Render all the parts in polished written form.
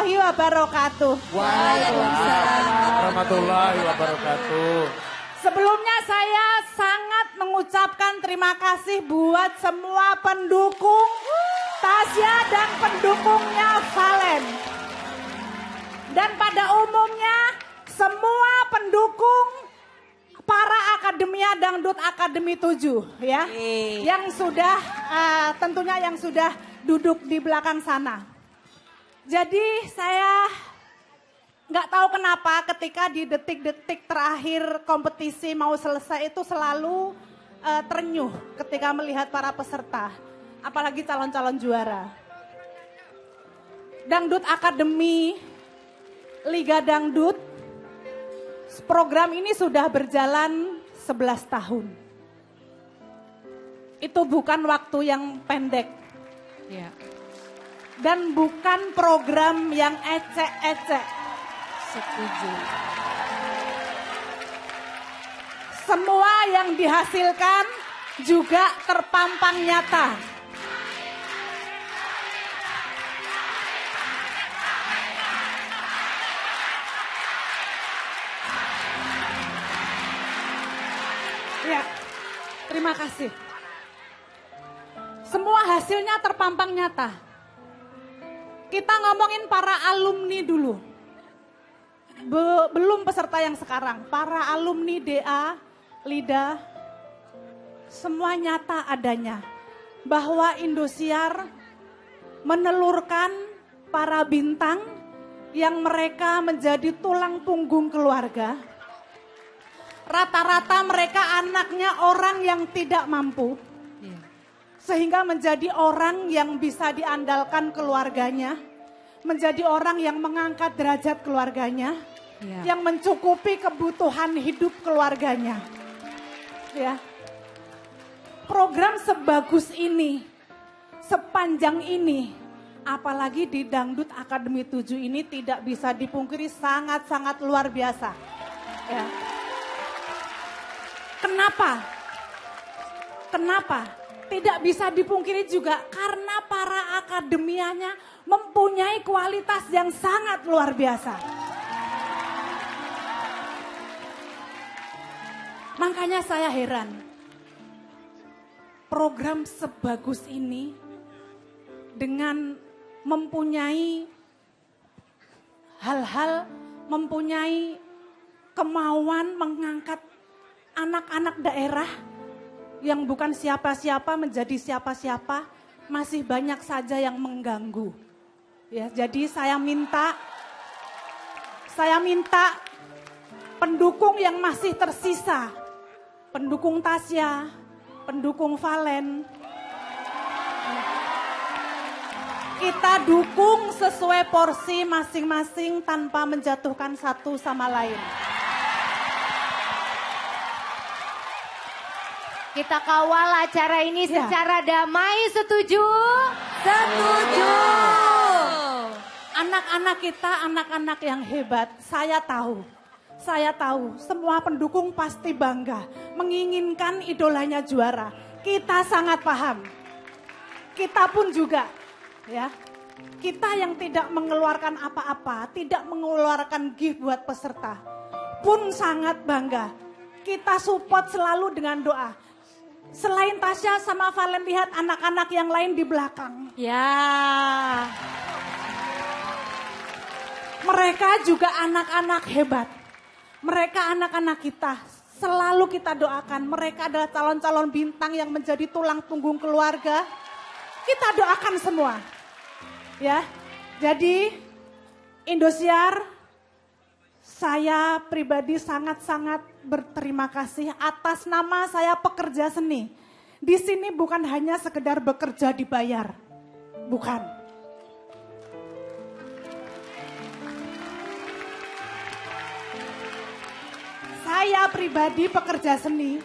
warahmatullahi wabarakatuh. Waalaikumsalam warahmatullahi wabarakatuh. Sebelumnya saya sangat mengucapkan terima kasih buat semua pendukung Tasya dan pendukungnya Valen. Dan pada umumnya semua pendukung para Akademia Dangdut Akademi 7 ya. Yang sudah tentunya yang sudah duduk di belakang sana. Jadi saya nggak tahu kenapa ketika di detik-detik terakhir kompetisi mau selesai itu selalu terenyuh ketika melihat para peserta. Apalagi calon-calon juara. Dangdut Akademi Liga Dangdut, program ini sudah berjalan 11 tahun. Itu bukan waktu yang pendek. Ya. Dan bukan program yang ecek-ecek. Setuju. Semua yang dihasilkan juga terpampang nyata. Ya, terima kasih. Semua hasilnya terpampang nyata. Kita ngomongin para alumni dulu. Belum peserta yang sekarang. Para alumni DA, LIDA, semua nyata adanya. Bahwa Indosiar menelurkan para bintang yang mereka menjadi tulang punggung keluarga. Rata-rata mereka anaknya orang yang tidak mampu. Sehingga menjadi orang yang bisa diandalkan keluarganya. Menjadi orang yang mengangkat derajat keluarganya. Yang mencukupi kebutuhan hidup keluarganya. Ya. Program sebagus ini, sepanjang ini, apalagi di Dangdut Akademi 7 ini tidak bisa dipungkiri sangat-sangat luar biasa. Ya. Kenapa? Tidak bisa dipungkiri juga karena para akademianya mempunyai kualitas yang sangat luar biasa. Makanya saya heran, program sebagus ini dengan mempunyai hal-hal, mempunyai kemauan mengangkat anak-anak daerah yang bukan siapa-siapa menjadi siapa-siapa, masih banyak saja yang mengganggu. Ya, jadi saya minta pendukung yang masih tersisa, pendukung Tasya, pendukung Valen, kita dukung sesuai porsi masing-masing tanpa menjatuhkan satu sama lain. Kita kawal acara ini secara damai, setuju? Setuju. Anak-anak kita, anak-anak yang hebat, saya tahu semua pendukung pasti bangga, menginginkan idolanya juara. Kita sangat paham. Kita pun juga, ya. Kita yang tidak mengeluarkan apa-apa, tidak mengeluarkan gift buat peserta, pun sangat bangga. Kita support selalu dengan doa. Selain Tasya sama Valen, lihat anak-anak yang lain di belakang. Ya. Mereka juga anak-anak hebat. Mereka anak-anak kita. Selalu kita doakan. Mereka adalah calon-calon bintang yang menjadi tulang punggung keluarga. Kita doakan semua. Ya. Jadi Indosiar, saya pribadi sangat-sangat berterima kasih atas nama saya pekerja seni. Di sini bukan hanya sekedar bekerja dibayar. Bukan. Saya pribadi pekerja seni.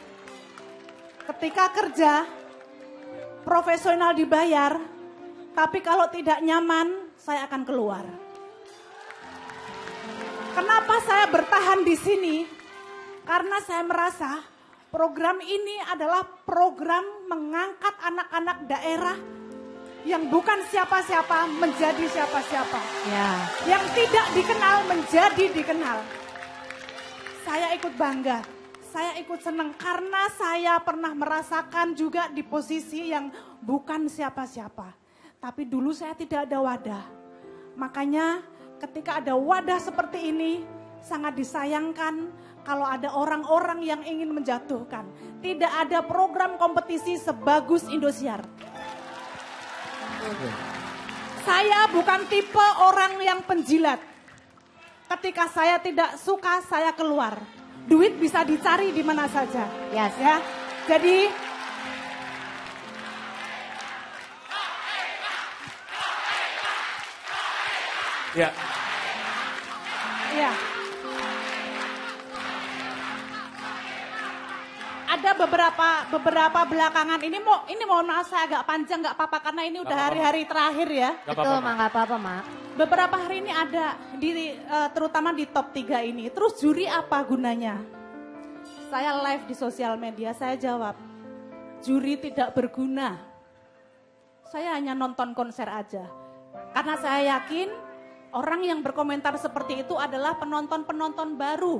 Ketika kerja, profesional dibayar, tapi kalau tidak nyaman, saya akan keluar. Kenapa saya bertahan di sini? Karena saya merasa program ini adalah program mengangkat anak-anak daerah yang bukan siapa-siapa menjadi siapa-siapa. Ya. Yang tidak dikenal menjadi dikenal. Saya ikut bangga, saya ikut senang karena saya pernah merasakan juga di posisi yang bukan siapa-siapa. Tapi dulu saya tidak ada wadah. Makanya ketika ada wadah seperti ini, sangat disayangkan kalau ada orang-orang yang ingin menjatuhkan. Tidak ada program kompetisi sebagus Indosiar. Saya bukan tipe orang yang penjilat. Ketika saya tidak suka, saya keluar. Duit bisa dicari di mana saja. Yes. Ya. Jadi Ya. ya. Ada beberapa belakangan ini mohon maaf saya agak panjang nggak apa-apa karena ini udah hari-hari terakhir ya. Gak Betul, apa-apa, Mak, nggak apa-apa, Mak. Beberapa hari ini ada terutama di top 3 ini. Terus juri apa gunanya? Saya live di sosial media, saya jawab, juri tidak berguna. Saya hanya nonton konser aja. Karena saya yakin orang yang berkomentar seperti itu adalah penonton-penonton baru.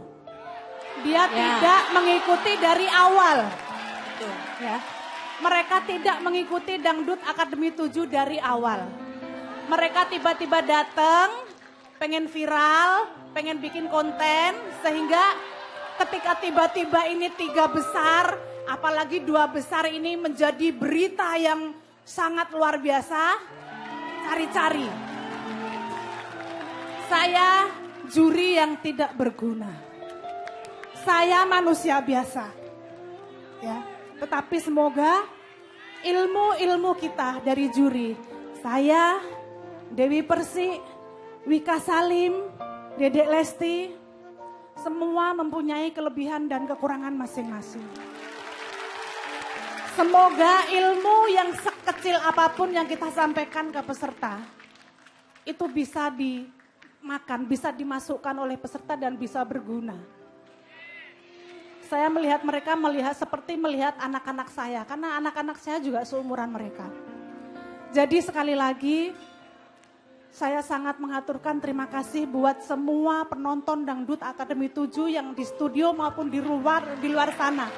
Dia tidak mengikuti dari awal. Ya. Mereka tidak mengikuti Dangdut Akademi 7 dari awal. Mereka tiba-tiba datang, pengen viral, pengen bikin konten, sehingga ketika tiba-tiba ini 3 besar, apalagi 2 besar ini menjadi berita yang sangat luar biasa, cari-cari. Saya juri yang tidak berguna. Saya manusia biasa. Ya, tetapi semoga ilmu-ilmu kita dari juri, saya, Dewi Persik, Wika Salim, Dedek Lesti, semua mempunyai kelebihan dan kekurangan masing-masing. Semoga ilmu yang sekecil apapun yang kita sampaikan ke peserta, itu bisa dimakan, bisa dimasukkan oleh peserta dan bisa berguna. Saya melihat mereka seperti melihat anak-anak saya, karena anak-anak saya juga seumuran mereka. Jadi sekali lagi, saya sangat mengaturkan terima kasih buat semua penonton Dangdut Akademi 7 yang di studio maupun di luar sana.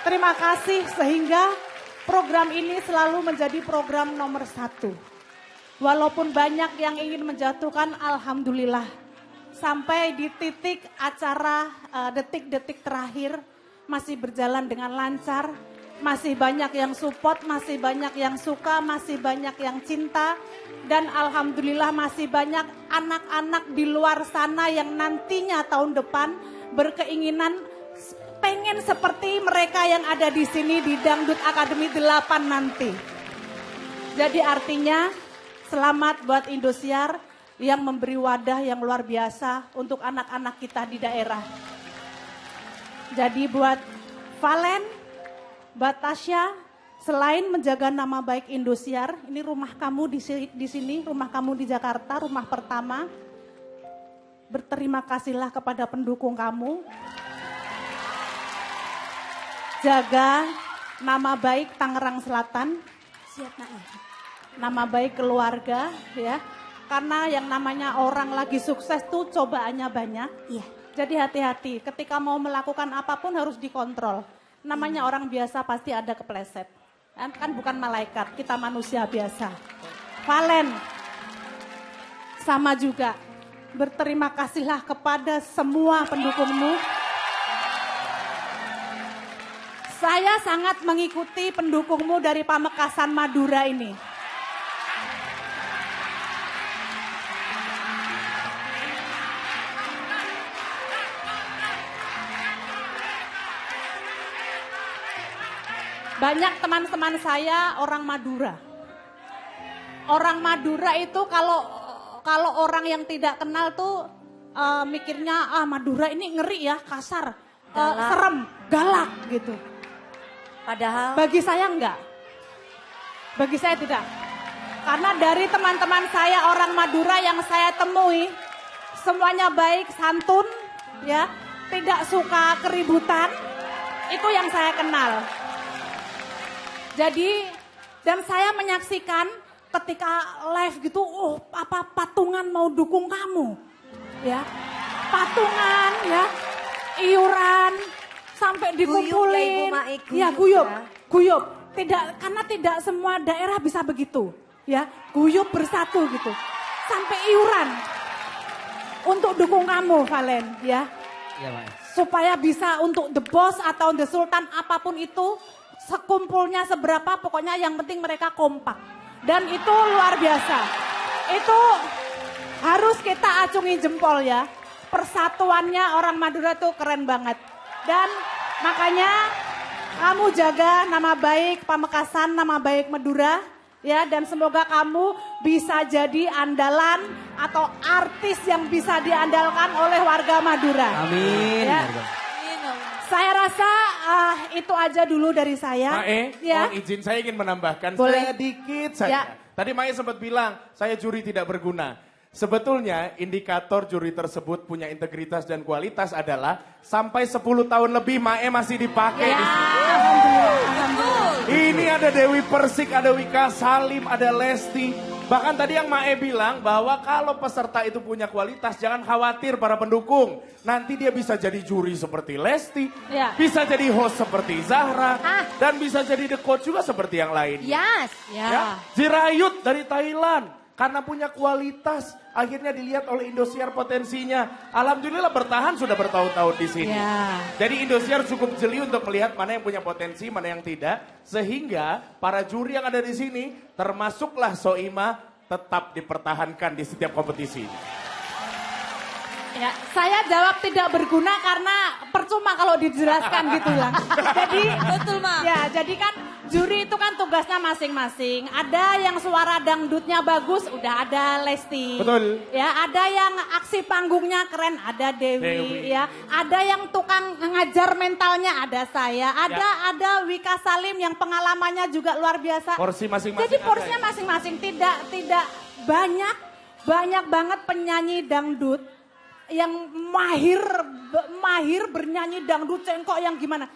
Terima kasih sehingga program ini selalu menjadi program nomor 1. Walaupun banyak yang ingin menjatuhkan, alhamdulillah. Sampai di titik acara detik-detik terakhir masih berjalan dengan lancar. Masih banyak yang support, masih banyak yang suka, masih banyak yang cinta. Dan alhamdulillah masih banyak anak-anak di luar sana yang nantinya tahun depan berkeinginan pengen seperti mereka yang ada di sini di Dangdut Akademi 8 nanti. Jadi artinya selamat buat Indosiar yang memberi wadah yang luar biasa untuk anak-anak kita di daerah. Jadi buat Valen, buat Tasya, selain menjaga nama baik Indosiar, ini rumah kamu di sini, rumah kamu di Jakarta, rumah pertama. Berterima kasihlah kepada pendukung kamu. Jaga nama baik Tangerang Selatan. Siap, Nak. Nama baik keluarga, ya. Karena yang namanya orang lagi sukses tuh cobaannya banyak. Iya. Jadi hati-hati, ketika mau melakukan apapun harus dikontrol. Namanya orang biasa pasti ada kepleset. Kan bukan malaikat, kita manusia biasa. Valen, sama juga. Berterima kasihlah kepada semua pendukungmu. Saya sangat mengikuti pendukungmu dari Pamekasan Madura ini. Banyak teman-teman saya orang Madura. Orang Madura itu kalau orang yang tidak kenal tuh mikirnya Madura ini ngeri ya, kasar, serem, galak gitu. Padahal Bagi saya enggak. Bagi saya tidak. Karena dari teman-teman saya orang Madura yang saya temui, semuanya baik, santun, ya, tidak suka keributan. Itu yang saya kenal. Jadi, dan saya menyaksikan ketika live gitu, patungan mau dukung kamu. Ya, patungan ya, iuran, sampai dikumpulin. Ya, guyup. Karena tidak semua daerah bisa begitu. Ya, guyup bersatu gitu. Sampai iuran untuk dukung kamu, Valen, ya. Iya, Pak. Supaya bisa untuk The Boss atau The Sultan apapun itu, sekumpulnya seberapa, pokoknya yang penting mereka kompak. Dan itu luar biasa. Itu harus kita acungi jempol ya. Persatuannya orang Madura tuh keren banget. Dan makanya kamu jaga nama baik Pamekasan, nama baik Madura. Ya, dan semoga kamu bisa jadi andalan atau artis yang bisa diandalkan oleh warga Madura. Amin. Ya. Saya rasa itu aja dulu dari saya. Mae, Ya. mohon izin saya ingin menambahkan Boleh. sedikit saja. Ya. Tadi Mae sempat bilang, saya juri tidak berguna. Sebetulnya indikator juri tersebut punya integritas dan kualitas adalah sampai 10 tahun lebih Mae masih dipakai Ya, di sini. alhamdulillah. Ini ada Dewi Persik, ada Wika Salim, ada Lesti. Bahkan tadi yang Mae bilang bahwa kalau peserta itu punya kualitas, jangan khawatir para pendukung. Nanti dia bisa jadi juri seperti Lesti, Ya. bisa jadi host seperti Zahra, dan bisa jadi the coach juga seperti yang lain. Yes. Ya. Jirayut dari Thailand. Karena punya kualitas, akhirnya dilihat oleh Indosiar potensinya. Alhamdulillah bertahan sudah bertahun-tahun di sini. Ya. Jadi Indosiar cukup jeli untuk melihat mana yang punya potensi, mana yang tidak. Sehingga para juri yang ada di sini, termasuklah Soima, tetap dipertahankan di setiap kompetisi. Ya, saya jawab tidak berguna karena percuma kalau dijelaskan gitu lah. Jadi Betul, Ma. Ya, jadi kan juri itu kan tugasnya masing-masing. Ada yang suara dangdutnya bagus, udah ada Lesti. Betul. Ya, ada yang aksi panggungnya keren, ada Dewi. Ya, ada yang tukang ngajar mentalnya, ada saya. Ada Wika Salim yang pengalamannya juga luar biasa. Porsi masing-masing. Jadi porsinya masing-masing, tidak banyak banget penyanyi dangdut yang mahir bernyanyi dangdut cengkok yang gimana.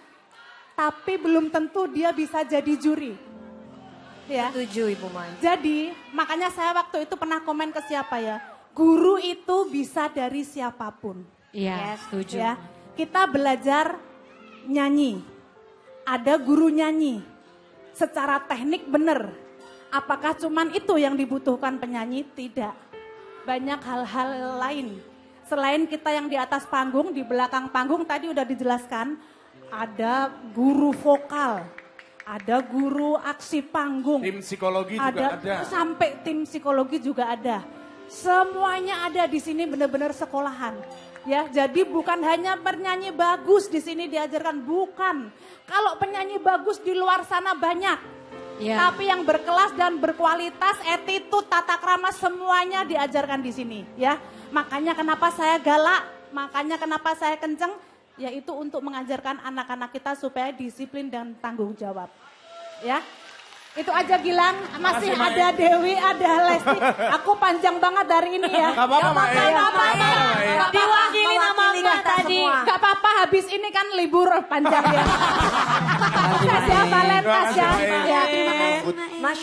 Tapi belum tentu dia bisa jadi juri. Ya. Setuju Ibu Mai. Jadi makanya saya waktu itu pernah komen ke siapa ya. Guru itu bisa dari siapapun. Iya, setuju. Ya. Kita belajar nyanyi. Ada guru nyanyi. Secara teknik benar. Apakah cuman itu yang dibutuhkan penyanyi? Tidak. Banyak hal-hal lain. Selain kita yang di atas panggung, di belakang panggung tadi udah dijelaskan. Ada guru vokal. Ada guru aksi panggung. Tim psikologi juga ada. Sampai tim psikologi juga ada. Semuanya ada di sini benar-benar sekolahan. Ya, jadi bukan hanya penyanyi bagus di sini diajarkan, bukan. Kalau penyanyi bagus di luar sana banyak. Ya. Tapi yang berkelas dan berkualitas, attitude, tata krama semuanya diajarkan di sini, ya. Makanya kenapa saya galak, makanya kenapa saya kenceng, yaitu untuk mengajarkan anak-anak kita supaya disiplin dan tanggung jawab. Ya. Itu aja Gilang, masih Makasih, Mae. ada Dewi, ada Lesti. Aku panjang banget dari ini ya. Gak apa-apa, Mae. Gak apa-apa. Diwakili nama Mbak tadi. Gak apa-apa, habis ini kan libur panjang ya. Sukses ya Valen, Terima kasih, ya. Mae. Ya, Terima kasih. Masya